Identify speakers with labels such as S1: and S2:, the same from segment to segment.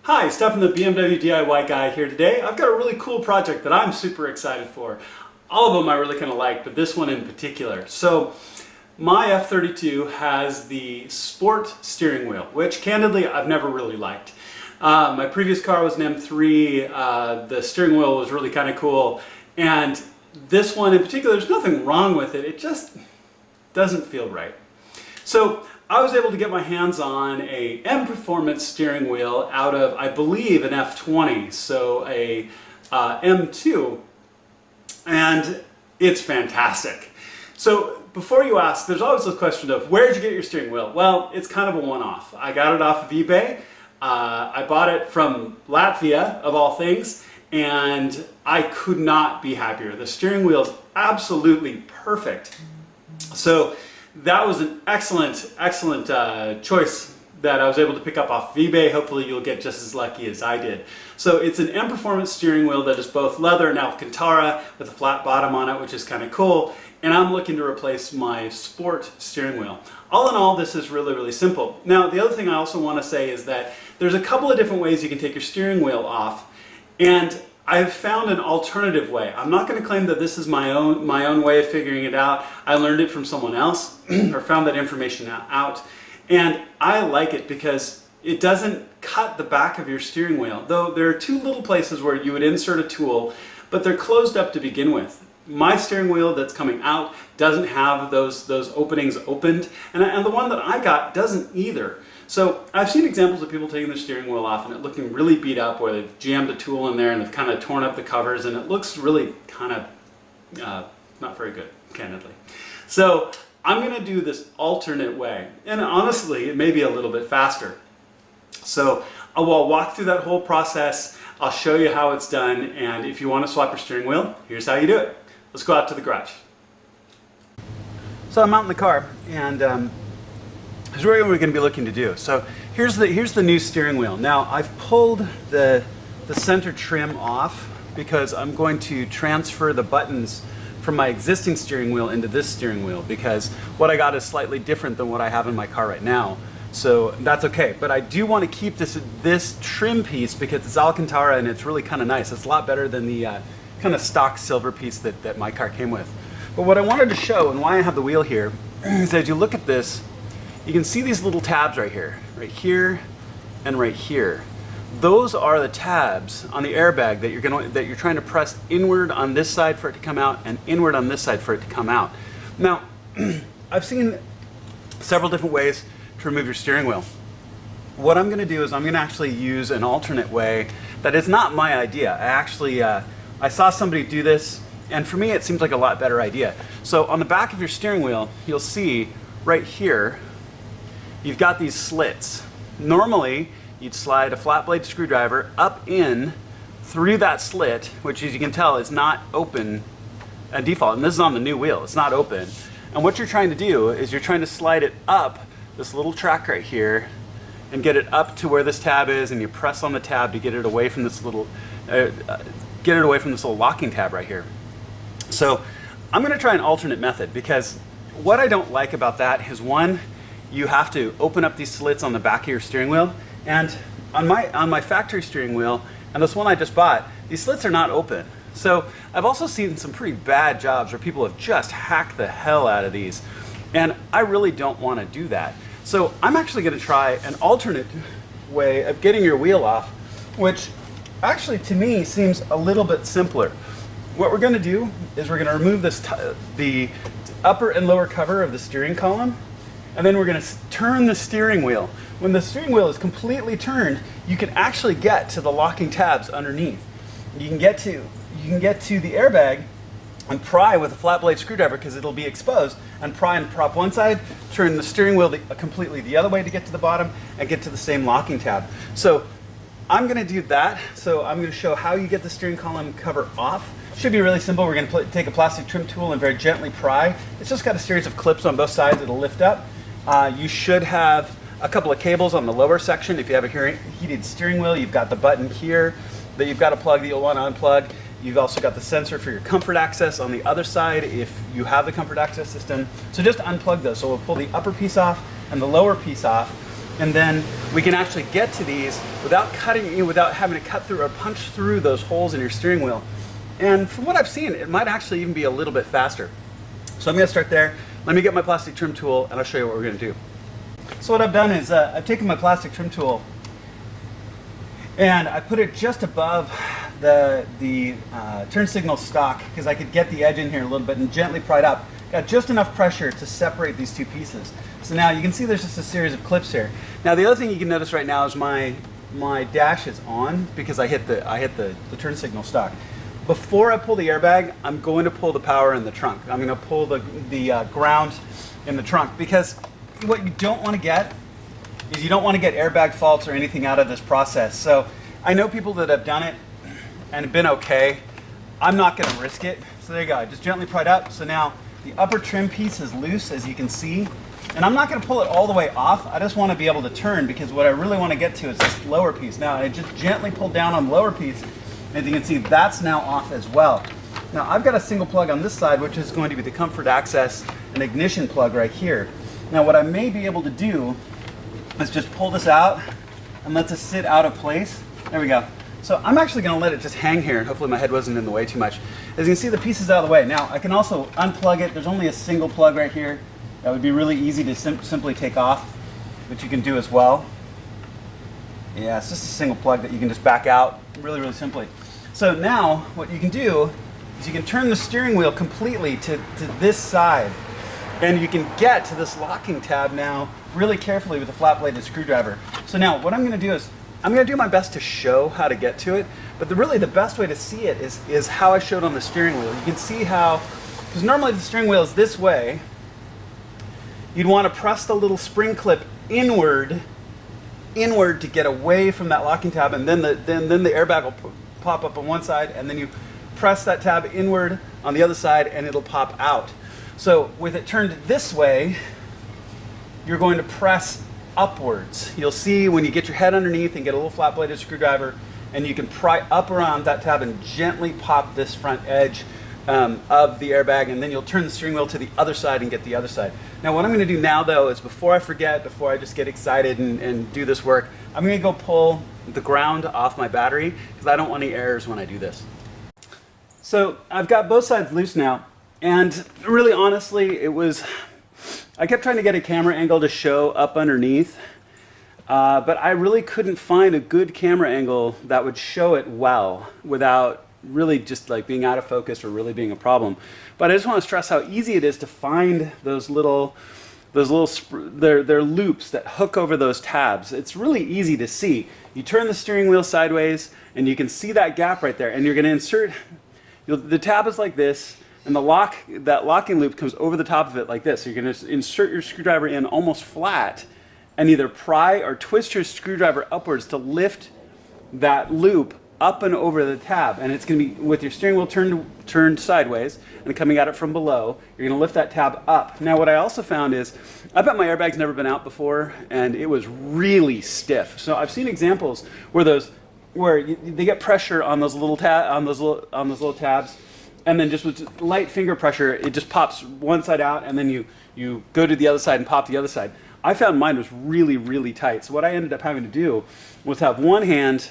S1: Hi, Stefan the BMW DIY guy here today. I've got a really cool project that I'm super excited for. All of them I really kind of like, but this one in particular. So my F32 has the sport steering wheel, which candidly I've never really liked. My previous car was an M3, the steering wheel was really kind of cool, and this one in particular, there's nothing wrong with it, it just doesn't feel right. So I was able to get my hands on a M Performance steering wheel out of, I believe, an F20, so a M2, and it's fantastic. So before you ask, there's always this question of where did you get your steering wheel? Well, it's kind of a one-off. I got it off of eBay. I bought it from Latvia, of all things, and I could not be happier. The steering wheel is absolutely perfect. So that was an excellent choice that I was able to pick up off of eBay. Hopefully you'll get just as lucky as I did. So it's an M Performance steering wheel that is both leather and Alcantara with a flat bottom on it, which is kind of cool. And I'm looking to replace my sport steering wheel. All in all, this is really, really simple. Now, the other thing I also want to say is that there's a couple of different ways you can take your steering wheel off. And I've found an alternative way. I'm not going to claim that this is my own way of figuring it out. I learned it from someone else or found that information out. And I like it because it doesn't cut the back of your steering wheel. Though there are two little places where you would insert a tool, but they're closed up to begin with. My steering wheel that's coming out doesn't have those openings opened, and the one that I got doesn't either. So I've seen examples of people taking their steering wheel off and it looking really beat up, where they've jammed a tool in there and they've kind of torn up the covers, and it looks really kind of not very good, candidly. So I'm going to do this alternate way, and honestly it may be a little bit faster. So I'll walk through that whole process. I'll show you how it's done, and if you want to swap your steering wheel, here's how you do it. Let's go out to the garage. So I'm out in the car, and here's what we're going to be looking to do. So here's the new steering wheel. Now I've pulled the center trim off because I'm going to transfer the buttons from my existing steering wheel into this steering wheel, because what I got is slightly different than what I have in my car right now. So that's okay, but I do want to keep this trim piece because it's Alcantara and it's really kind of nice. It's a lot better than the kind of stock silver piece that my car came with. But what I wanted to show, and why I have the wheel here, is as you look at this, you can see these little tabs right here and right here. Those are the tabs on the airbag that you're trying to press inward on this side for it to come out and inward on this side for it to come out. Now, I've seen several different ways to remove your steering wheel. What I'm going to do is I'm going to actually use an alternate way that is not my idea. I saw somebody do this, and for me it seems like a lot better idea. So on the back of your steering wheel, you'll see right here, you've got these slits. Normally, you'd slide a flat blade screwdriver up in through that slit, which as you can tell is not open at default, and this is on the new wheel, it's not open. And what you're trying to do is you're trying to slide it up this little track right here and get it up to where this tab is, and you press on the tab to get it away from this little locking tab right here. So I'm going to try an alternate method, because what I don't like about that is, one, you have to open up these slits on the back of your steering wheel, and on my factory steering wheel and this one I just bought, these slits are not open. So I've also seen some pretty bad jobs where people have just hacked the hell out of these, and I really don't want to do that. So I'm actually going to try an alternate way of getting your wheel off, which actually to me seems a little bit simpler. What we're going to do is we're going to remove the upper and lower cover of the steering column, and then we're going to turn the steering wheel. When the steering wheel is completely turned, you can actually get to the locking tabs underneath. You can get to the airbag and pry with a flat blade screwdriver, because it'll be exposed, and pry and prop one side, turn the steering wheel completely the other way to get to the bottom and get to the same locking tab. So I'm going to do that. So I'm going to show how you get the steering column cover off. Should be really simple. We're going to take a plastic trim tool and very gently pry. It's just got a series of clips on both sides that'll lift up. You should have a couple of cables on the lower section. If you have a heated steering wheel, you've got the button here that you've got to plug that you'll want to unplug. You've also got the sensor for your comfort access on the other side if you have the comfort access system. So just unplug those. So we'll pull the upper piece off and the lower piece off. And then we can actually get to these without without having to cut through or punch through those holes in your steering wheel. And from what I've seen, it might actually even be a little bit faster. So I'm gonna start there. Let me get my plastic trim tool and I'll show you what we're gonna do. So what I've done is I've taken my plastic trim tool and I put it just above the turn signal stock because I could get the edge in here a little bit and gently pry it up. Got just enough pressure to separate these two pieces. So now you can see there's just a series of clips here. Now the other thing you can notice right now is my dash is on because I hit the turn signal stock. Before I pull the airbag, I'm going to pull the power in the trunk. I'm going to pull the ground in the trunk because what you don't want to get is you don't want to get airbag faults or anything out of this process. So I know people that have done it and have been okay. I'm not going to risk it. So there you go. I just gently pried up. So now the upper trim piece is loose, as you can see. And I'm not going to pull it all the way off. I just want to be able to turn because what I really want to get to is this lower piece. Now I just gently pulled down on the lower piece. As you can see, that's now off as well. Now I've got a single plug on this side, which is going to be the comfort access and ignition plug right here. Now what I may be able to do is just pull this out and let this sit out of place. There we go. So I'm actually going to let it just hang here, and hopefully my head wasn't in the way too much. As you can see, the piece is out of the way. Now I can also unplug it. There's only a single plug right here. That would be really easy to simply take off, which you can do as well. Yeah, it's just a single plug that you can just back out really, really simply. So now what you can do is you can turn the steering wheel completely to this side, and you can get to this locking tab now really carefully with a flat-bladed screwdriver. So now what I'm going to do is I'm going to do my best to show how to get to it, but really the best way to see it is how I showed on the steering wheel. You can see how, because normally the steering wheel is this way, you'd want to press the little spring clip inward to get away from that locking tab, and then the airbag will pop up on one side, and then you press that tab inward on the other side and it'll pop out. So with it turned this way, you're going to press upwards. You'll see when you get your head underneath and get a little flat bladed screwdriver, and you can pry up around that tab and gently pop this front edge of the airbag, and then you'll turn the steering wheel to the other side and get the other side. Now what I'm going to do now though is before I forget, before I just get excited and do this work, I'm going to go pull the ground off my battery because I don't want any errors when I do this. So I've got both sides loose now, and really honestly I kept trying to get a camera angle to show up underneath, but I really couldn't find a good camera angle that would show it well without really just like being out of focus or really being a problem. But I just want to stress how easy it is to find those little they're loops that hook over those tabs. It's really easy to see. You turn the steering wheel sideways and you can see that gap right there, and you're going to insert, the tab is like this, and that locking loop comes over the top of it like this. So you're going to insert your screwdriver in almost flat and either pry or twist your screwdriver upwards to lift that loop up and over the tab, and it's going to be with your steering wheel turned sideways and coming at it from below. You're going to lift that tab up. Now what I also found is, I bet my airbag's never been out before, and it was really stiff. So I've seen examples where they get pressure on those little tabs, and then just with light finger pressure, it just pops one side out, and then you go to the other side and pop the other side. I found mine was really, really tight. So what I ended up having to do was have one hand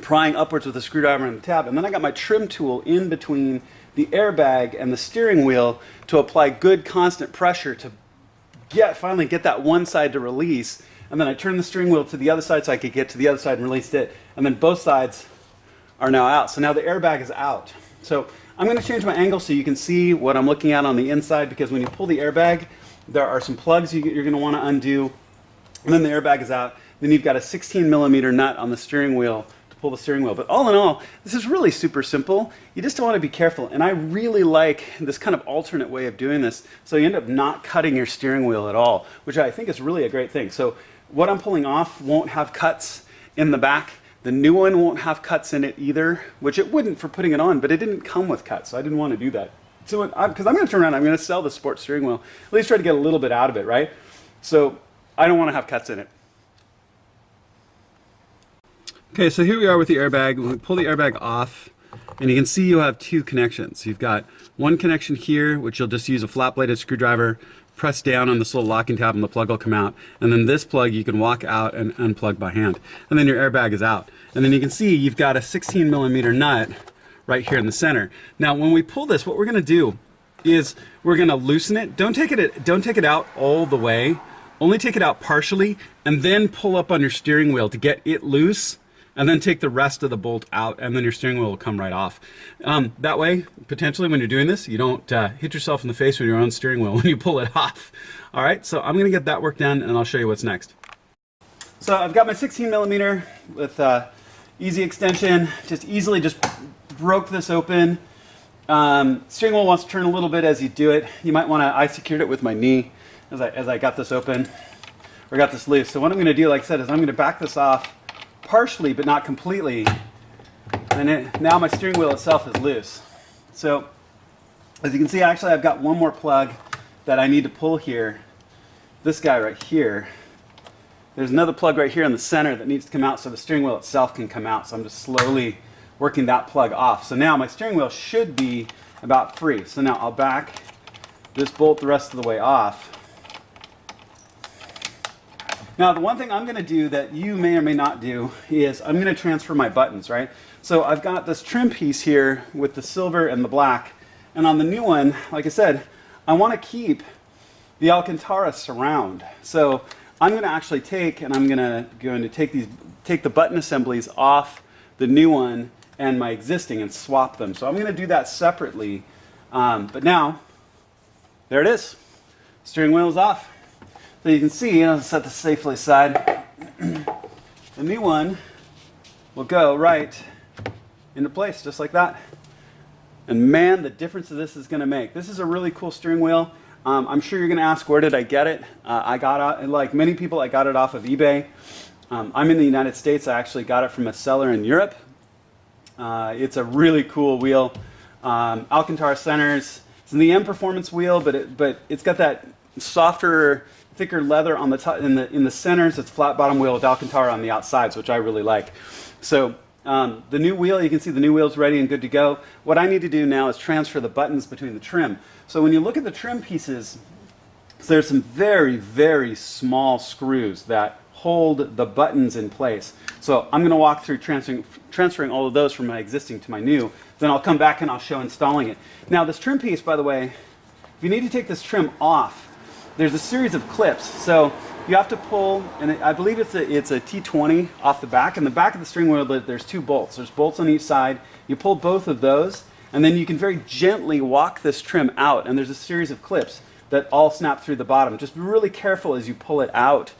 S1: prying upwards with a screwdriver and the tab, and then I got my trim tool in between the airbag and the steering wheel to apply good constant pressure to finally get that one side to release, and then I turned the steering wheel to the other side so I could get to the other side and released it, and then both sides are now out. So now the airbag is out. So I'm going to change my angle so you can see what I'm looking at on the inside, because when you pull the airbag, there are some plugs you're going to want to undo, and then the airbag is out. Then you've got a 16mm nut on the steering wheel to pull the steering wheel. But all in all, this is really super simple. You just want to be careful, and I really like this kind of alternate way of doing this, so you end up not cutting your steering wheel at all, which I think is really a great thing. So what I'm pulling off won't have cuts in the back. The new one won't have cuts in it either, which it wouldn't for putting it on, but it didn't come with cuts, so I didn't want to do that. So because I'm going to turn around, I'm going to sell the sports steering wheel, at least try to get a little bit out of it, right? So I don't want to have cuts in it. Okay, so here we are with the airbag. We pull the airbag off, and you can see you have two connections. You've got one connection here, which you'll just use a flat-bladed screwdriver, press down on this little locking tab and the plug will come out. And then this plug you can walk out and unplug by hand. And then your airbag is out. And then you can see you've got a 16mm nut right here in the center. Now when we pull this, what we're gonna do is we're gonna loosen it. Don't take it out all the way. Only take it out partially and then pull up on your steering wheel to get it loose, and then take the rest of the bolt out, and then your steering wheel will come right off. That way, potentially when you're doing this, you don't hit yourself in the face with your own steering wheel when you pull it off. All right, so I'm gonna get that work done and I'll show you what's next. So I've got my 16mm with easy extension, just broke this open. Steering wheel wants to turn a little bit as you do it. You might wanna, I secured it with my knee as I got this open, or got this loose. So what I'm gonna do, like I said, is I'm gonna back this off partially, but not completely. And now my steering wheel itself is loose. So as you can see, actually I've got one more plug that I need to pull here. This guy right here. There's another plug right here in the center that needs to come out so the steering wheel itself can come out. So I'm just slowly working that plug off. So now my steering wheel should be about free. So now I'll back this bolt the rest of the way off. Now the one thing I'm going to do that you may or may not do is I'm going to transfer my buttons, right? So I've got this trim piece here with the silver and the black, and on the new one, like I said, I want to keep the Alcantara surround. So I'm going to actually take the button assemblies off the new one and my existing and swap them. So I'm going to do that separately, but now there it is. Steering wheel is off. So you can see, I'll set this safely aside. The new one will go right into place, just like that. And man, the difference that this is going to make. This is a really cool steering wheel. I'm sure you're going to ask, where did I get it? I got it, like many people, I got it off of eBay. I'm in the United States. I actually got it from a seller in Europe. It's a really cool wheel. Alcantara centers. It's an EM performance wheel, but it's got that softer, thicker leather on the top, in the centers. It's flat bottom wheel with Alcantara on the outsides, which I really like. So the new wheel, you can see the new wheel's ready and good to go. What I need to do now is transfer the buttons between the trim. So when you look at the trim pieces, there's some very, very small screws that hold the buttons in place. So I'm going to walk through transferring all of those from my existing to my new. Then I'll come back and I'll show installing it. Now this trim piece, by the way, if you need to take this trim off, there's a series of clips. So you have to pull, and I believe it's a T20 off the back. In the back of the steering wheel, there's two bolts. There's bolts on each side. You pull both of those, and then you can very gently walk this trim out. And there's a series of clips that all snap through the bottom. Just be really careful as you pull it out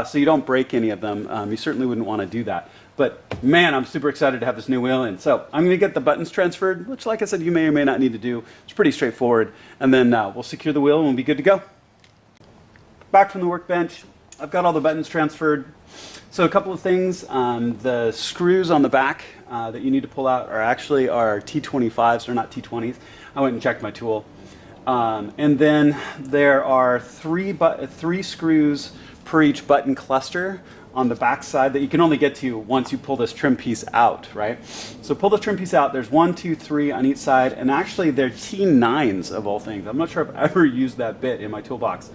S1: so you don't break any of them. You certainly wouldn't want to do that. But man, I'm super excited to have this new wheel in. So I'm going to get the buttons transferred, which like I said, you may or may not need to do. It's pretty straightforward. And then we'll secure the wheel and we'll be good to go. Back from the workbench, I've got all the buttons transferred. So a couple of things, the screws on the back that you need to pull out are actually our T25s, they're not T20s. I went and checked my tool. And then there are three screws per each button cluster on the back side that you can only get to once you pull this trim piece out, right? So pull the trim piece out, there's 1, 2, 3 on each side, and actually they're T9s of all things. I'm not sure if I've ever used that bit in my toolbox,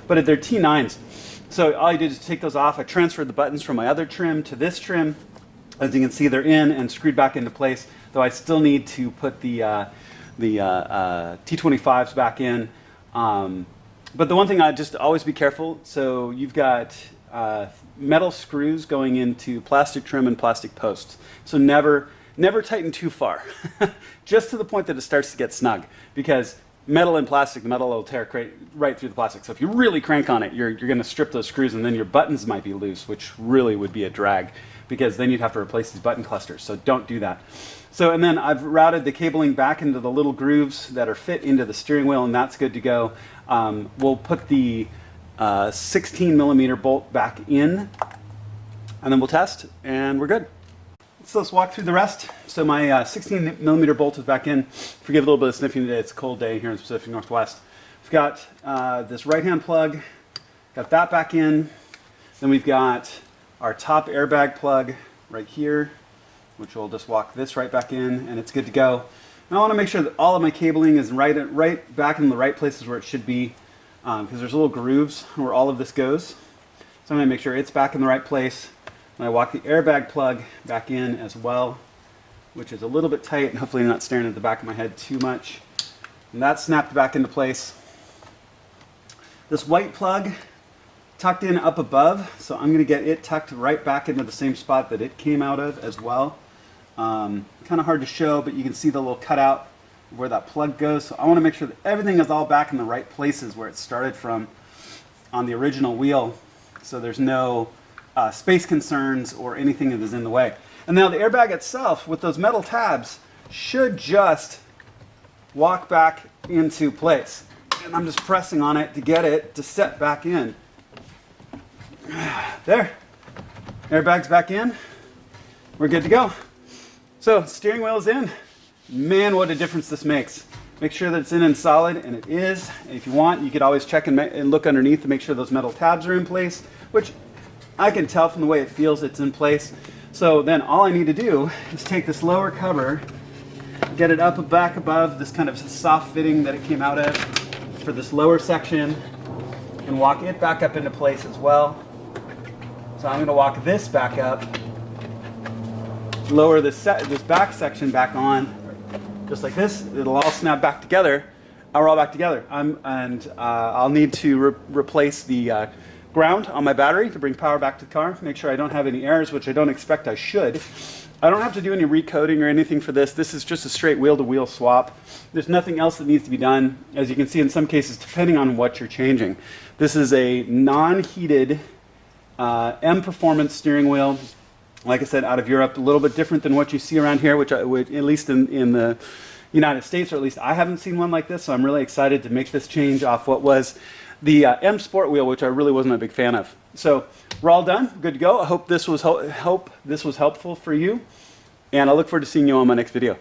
S1: but they're T9s. So all I did is take those off. I transferred the buttons from my other trim to this trim. As you can see, they're in and screwed back into place, though I still need to put the T25s back in. But the one thing, I just always be careful. So you've got metal screws going into plastic trim and plastic posts. So never tighten too far, just to the point that it starts to get snug, because metal and plastic, the metal will tear right through the plastic. So if you really crank on it, you're going to strip those screws, and then your buttons might be loose, which really would be a drag, because then you'd have to replace these button clusters. So don't do that. So, and then I've routed the cabling back into the little grooves that are fit into the steering wheel, and that's good to go. We'll put the 16mm bolt back in, and then we'll test, and we're good. So let's walk through the rest. So my 16mm bolt is back in. Forgive a little bit of sniffing today. It's a cold day here in the Pacific Northwest. We've got this right-hand plug. Got that back in. Then we've got our top airbag plug right here, which will just walk this right back in, and it's good to go. And I want to make sure that all of my cabling is right back in the right places where it should be. because there's little grooves where all of this goes. So I'm going to make sure it's back in the right place. And I walk the airbag plug back in as well, which is a little bit tight, and hopefully not staring at the back of my head too much. And that's snapped back into place. This white plug tucked in up above, so I'm going to get it tucked right back into the same spot that it came out of as well. Kind of hard to show, but you can see the little cutout where that plug goes. So I want to make sure that everything is all back in the right places where it started from on the original wheel, so there's no space concerns or anything that is in the way. And now the airbag itself with those metal tabs should just walk back into place. And I'm just pressing on it to get it to set back in. There, airbag's back in. We're good to go. So steering wheel is in. Man, what a difference this makes. Make sure that it's in and solid, and it is. If you want, you could always check and look underneath to make sure those metal tabs are in place, which I can tell from the way it feels it's in place. So then all I need to do is take this lower cover, get it up and back above this kind of soft fitting that it came out of for this lower section, and walk it back up into place as well. So I'm going to walk this back up, lower this back section back on, just like this. It'll all snap back together. We're all back together. I'll need to replace the ground on my battery to bring power back to the car. Make sure I don't have any errors, which I don't expect I should. I don't have to do any recoding or anything for this. This is just a straight wheel-to-wheel swap. There's nothing else that needs to be done, as you can see in some cases, depending on what you're changing. This is a non-heated M Performance steering wheel. Like I said, out of Europe, a little bit different than what you see around here, which at least in the United States, or at least I haven't seen one like this, so I'm really excited to make this change off what was the M Sport wheel, which I really wasn't a big fan of. So we're all done, good to go. I hope this was helpful for you, and I look forward to seeing you on my next video.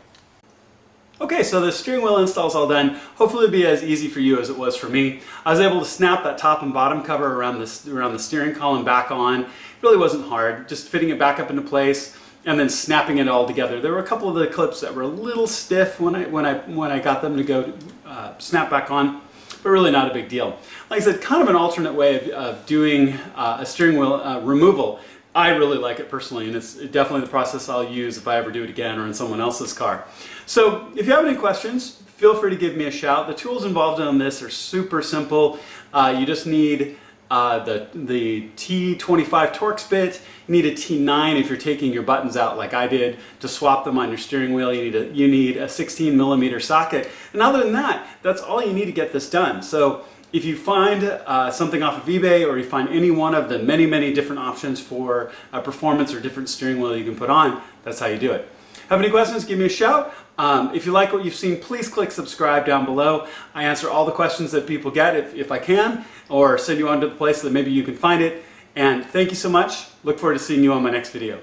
S1: Okay, so the steering wheel install is all done. Hopefully it'll be as easy for you as it was for me. I was able to snap that top and bottom cover around the steering column back on. It really wasn't hard, just fitting it back up into place and then snapping it all together. There were a couple of the clips that were a little stiff when I got them to go snap back on, but really not a big deal. Like I said, kind of an alternate way of doing a steering wheel removal. I really like it personally, and it's definitely the process I'll use if I ever do it again or in someone else's car. So if you have any questions, feel free to give me a shout. The tools involved in this are super simple. You just need the T25 Torx bit. You need a T9 if you're taking your buttons out like I did to swap them on your steering wheel. You need a 16mm socket. And other than that, that's all you need to get this done. So if you find something off of eBay, or you find any one of the many, many different options for performance or different steering wheel you can put on, that's how you do it. Have any questions, give me a shout. If you like what you've seen, please click subscribe down below. I answer all the questions that people get if I can, or send you on to the place that maybe you can find it. And thank you so much. Look forward to seeing you on my next video.